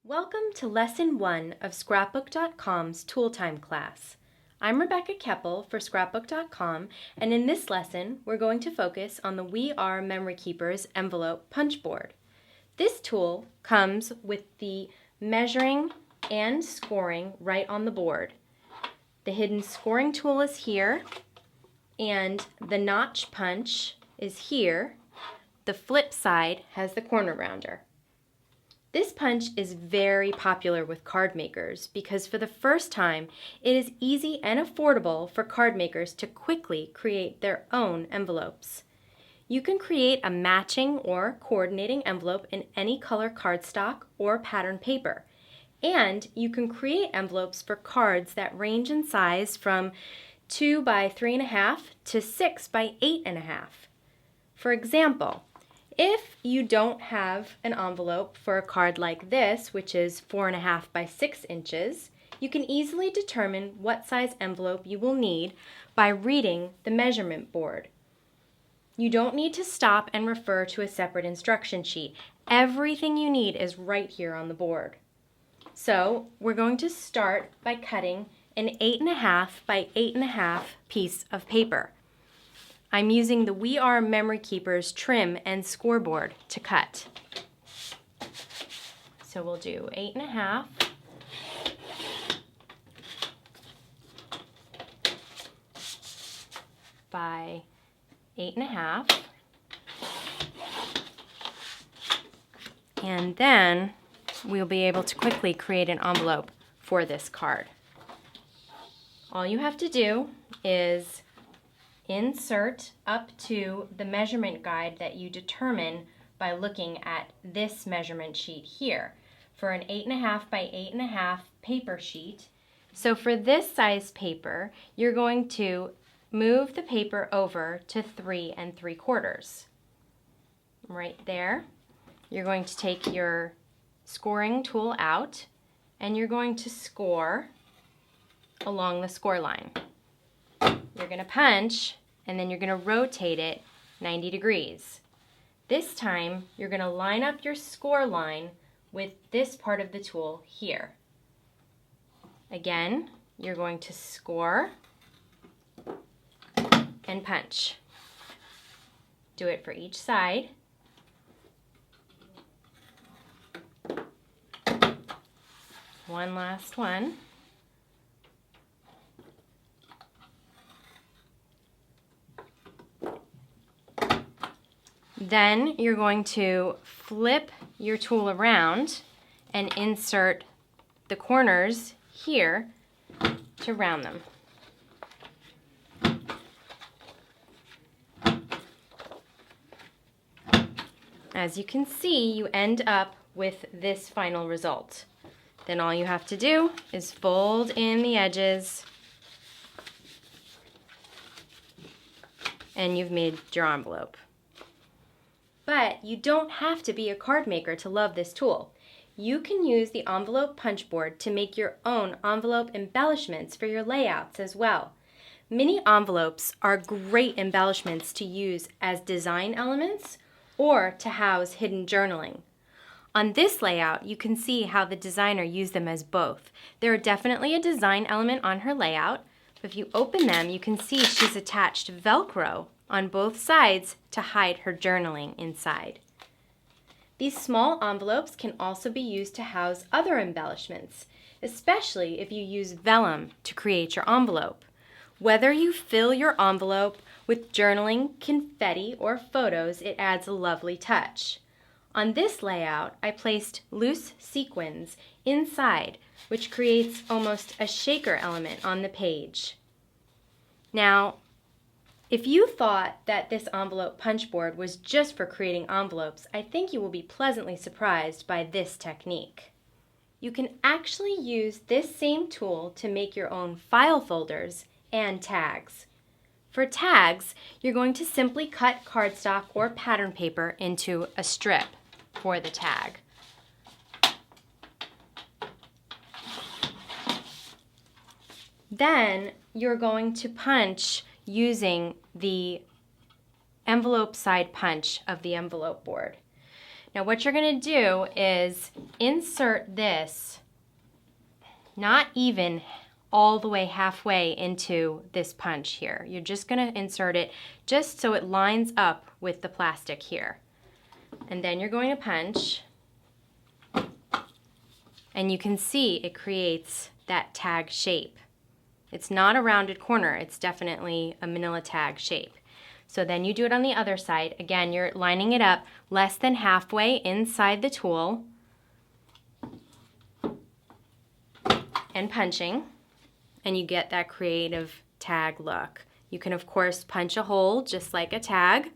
Welcome to Lesson 1 of Scrapbook.com's Tooltime class. I'm Rebecca Keppel for Scrapbook.com, and in this lesson we're going to focus on the We Are Memory Keepers envelope punch board. This tool comes with the measuring and scoring right on the board. The hidden scoring tool is here, and the notch punch is here. The flip side has the corner rounder. This punch is very popular with card makers because for the first time it is easy and affordable for card makers to quickly create their own envelopes. You can create a matching or coordinating envelope in any color cardstock or pattern paper. And you can create envelopes for cards that range in size from 2 by 3.5 to 6 by 8.5. For example, if you don't have an envelope for a card like this, which is 4.5 by 6 inches, you can easily determine what size envelope you will need by reading the measurement board. You don't need to stop and refer to a separate instruction sheet. Everything you need is right here on the board. So we're going to start by cutting an 8.5 by 8.5 piece of paper. I'm using the We Are Memory Keepers trim and scoreboard to cut. So we'll do 8.5 by 8.5, and then we'll be able to quickly create an envelope for this card. All you have to do is insert up to the measurement guide that you determine by looking at this measurement sheet here for an 8.5 by 8.5 paper sheet. So for this size paper, you're going to move the paper over to 3 3/4. Right there. You're going to take your scoring tool out and you're going to score along the score line. You're going to punch, and then you're going to rotate it 90 degrees. This time, you're going to line up your score line with this part of the tool here. Again, you're going to score and punch. Do it for each side. One last one. Then you're going to flip your tool around and insert the corners here to round them. As you can see, you end up with this final result. Then all you have to do is fold in the edges and you've made your envelope. But you don't have to be a card maker to love this tool. You can use the envelope punch board to make your own envelope embellishments for your layouts as well. Mini envelopes are great embellishments to use as design elements or to house hidden journaling. On this layout, you can see how the designer used them as both. They're definitely a design element on her layout, but if you open them, you can see she's attached Velcro on both sides to hide her journaling inside. These small envelopes can also be used to house other embellishments, especially if you use vellum to create your envelope. Whether you fill your envelope with journaling, confetti, or photos, it adds a lovely touch. On this layout, I placed loose sequins inside, which creates almost a shaker element on the page. Now, if you thought that this envelope punch board was just for creating envelopes, I think you will be pleasantly surprised by this technique. You can actually use this same tool to make your own file folders and tags. For tags, you're going to simply cut cardstock or pattern paper into a strip for the tag. Then you're going to punch using the envelope side punch of the envelope board. Now what you're going to do is insert this not even all the way halfway into this punch here. You're just going to insert it just so it lines up with the plastic here. And then you're going to punch, and you can see it creates that tag shape. It's not a rounded corner, it's definitely a manila tag shape. So then you do it on the other side. Again, you're lining it up less than halfway inside the tool and punching, and you get that creative tag look. You can of course punch a hole just like a tag,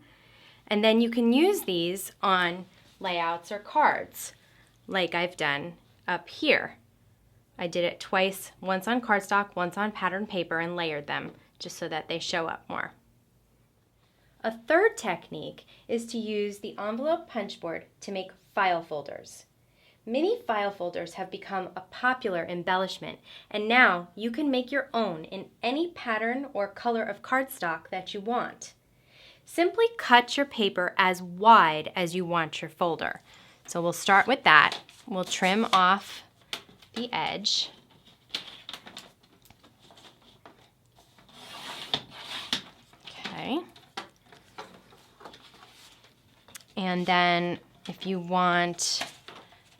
and then you can use these on layouts or cards like I've done up here. I did it twice, once on cardstock, once on pattern paper, and layered them just so that they show up more. A third technique is to use the envelope punch board to make file folders. Mini file folders have become a popular embellishment, and now you can make your own in any pattern or color of cardstock that you want. Simply cut your paper as wide as you want your folder. So we'll start with that. We'll trim off the edge. Okay. And then if you want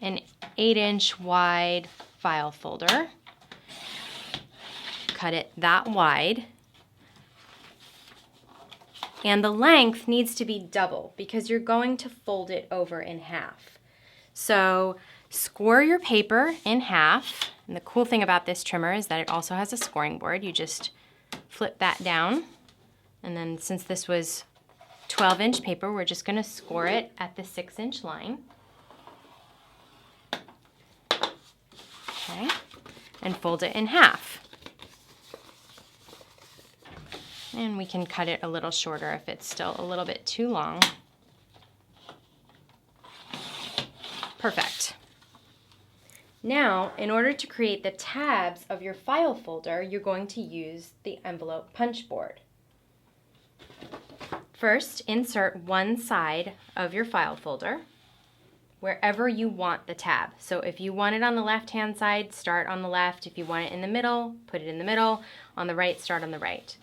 an 8-inch wide file folder, cut it that wide. And the length needs to be double because you're going to fold it over in half. So score your paper in half. And the cool thing about this trimmer is that it also has a scoring board. You just flip that down. And then since this was 12-inch paper, we're just going to score it at the 6-inch line. Okay, and fold it in half. And we can cut it a little shorter if it's still a little bit too long. Perfect. Now, in order to create the tabs of your file folder, you're going to use the envelope punch board. First, insert one side of your file folder wherever you want the tab. So if you want it on the left-hand side, start on the left. If you want it in the middle, put it in the middle. On the right, start on the right.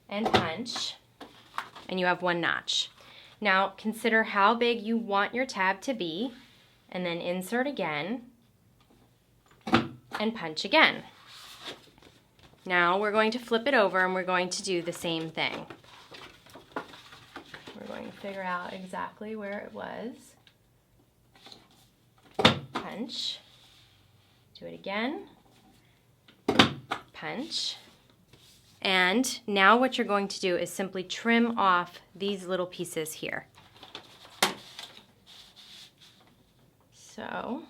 And punch, and you have one notch. Now consider how big you want your tab to be, and then insert again, and punch again. Now we're going to flip it over and we're going to do the same thing. We're going to figure out exactly where it was. Punch, do it again, punch. And now what you're going to do is simply trim off these little pieces here. So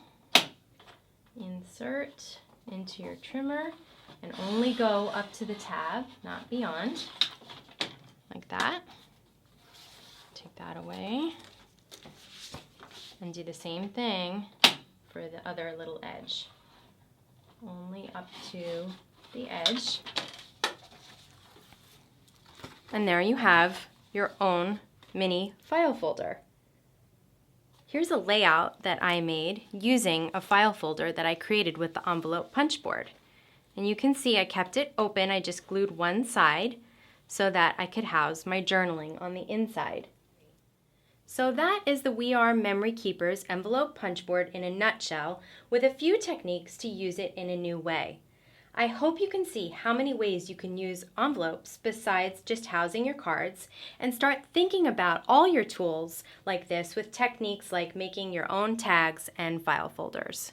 insert into your trimmer and only go up to the tab, not beyond, like that. Take that away and do the same thing for the other little edge. Only up to the edge. And there you have your own mini file folder. Here's a layout that I made using a file folder that I created with the envelope punch board. And you can see I kept it open. I just glued one side so that I could house my journaling on the inside. So that is the We Are Memory Keepers envelope punch board in a nutshell, with a few techniques to use it in a new way. I hope you can see how many ways you can use envelopes besides just housing your cards, and start thinking about all your tools like this with techniques like making your own tags and file folders.